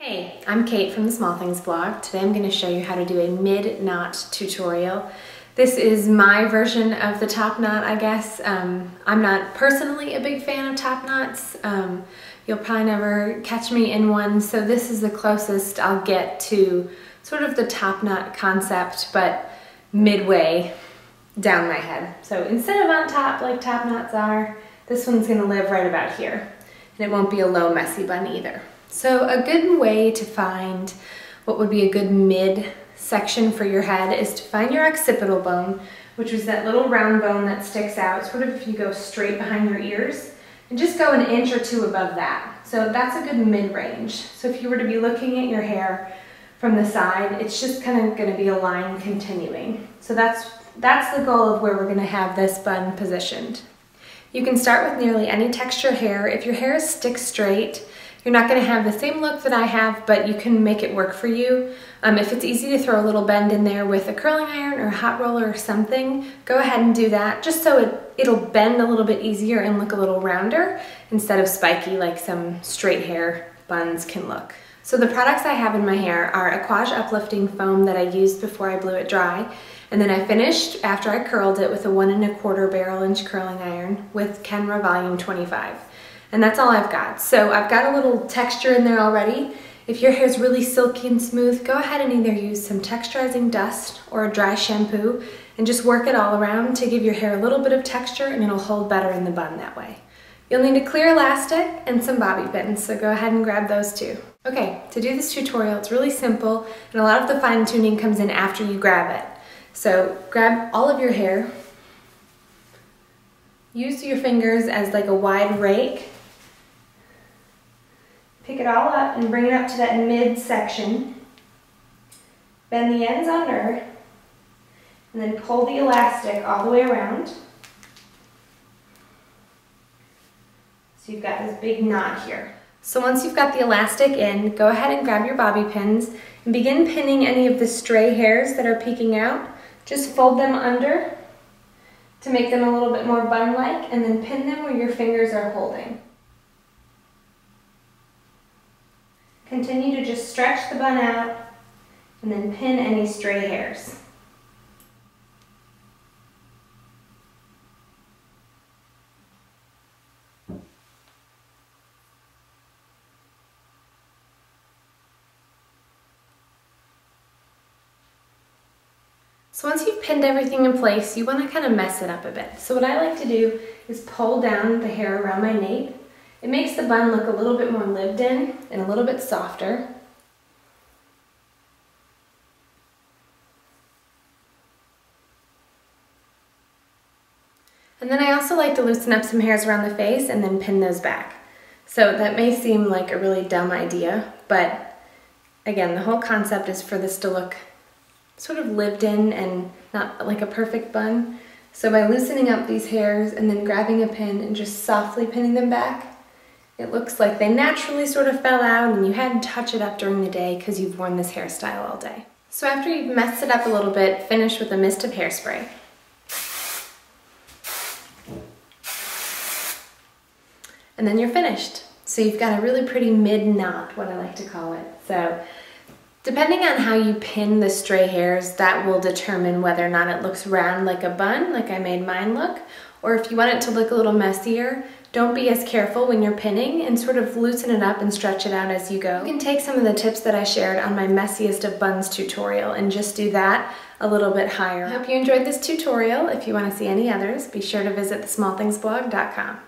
Hey, I'm Kate from the Small Things blog. Today I'm going to show you how to do a mid-knot tutorial. This is my version of the top knot, I guess. I'm not personally a big fan of top knots. You'll probably never catch me in one, so this is the closest I'll get to sort of the top knot concept, but midway down my head. So instead of on top like top knots are, this one's going to live right about here. And it won't be a low, messy bun either. So a good way to find what would be a good mid section for your head is to find your occipital bone, which is that little round bone that sticks out, sort of if you go straight behind your ears, and just go an inch or two above that. So that's a good mid-range. So if you were to be looking at your hair from the side, it's just kind of going to be a line continuing. So that's the goal of where we're going to have this bun positioned. You can start with nearly any texture hair. If your hair is stick straight, you're not going to have the same look that I have, but you can make it work for you. If it's easy to throw a little bend in there with a curling iron or a hot roller or something, go ahead and do that, just so it'll bend a little bit easier and look a little rounder instead of spiky like some straight hair buns can look. So the products I have in my hair are a Aquage uplifting foam that I used before I blew it dry, and then I finished after I curled it with a 1 1/4 barrel inch curling iron with Kenra Volume 25. And that's all I've got. So I've got a little texture in there already. If your hair is really silky and smooth, go ahead and either use some texturizing dust or a dry shampoo and just work it all around to give your hair a little bit of texture, and it'll hold better in the bun that way. You'll need a clear elastic and some bobby pins, so go ahead and grab those too. Okay, to do this tutorial, it's really simple, and a lot of the fine tuning comes in after you grab it. So grab all of your hair, use your fingers as like a wide rake, pick it all up and bring it up to that mid section. Bend the ends under, and then pull the elastic all the way around. So you've got this big knot here. So once you've got the elastic in, go ahead and grab your bobby pins and begin pinning any of the stray hairs that are peeking out. Just fold them under to make them a little bit more bun-like, and then pin them where your fingers are holding. Continue to just stretch the bun out and then pin any stray hairs. So once you've pinned everything in place, you want to kind of mess it up a bit. So what I like to do is pull down the hair around my nape. It makes the bun look a little bit more lived in and a little bit softer. And then I also like to loosen up some hairs around the face and then pin those back. So that may seem like a really dumb idea, but again, the whole concept is for this to look sort of lived in and not like a perfect bun. So by loosening up these hairs and then grabbing a pin and just softly pinning them back, it looks like they naturally sort of fell out and you had to touch it up during the day because you've worn this hairstyle all day. So after you've messed it up a little bit, finish with a mist of hairspray. And then you're finished. So you've got a really pretty mid-knot, what I like to call it. So depending on how you pin the stray hairs, that will determine whether or not it looks round like a bun, like I made mine look, or if you want it to look a little messier, don't be as careful when you're pinning and sort of loosen it up and stretch it out as you go. You can take some of the tips that I shared on my messiest of buns tutorial and just do that a little bit higher. I hope you enjoyed this tutorial. If you want to see any others, be sure to visit thesmallthingsblog.com.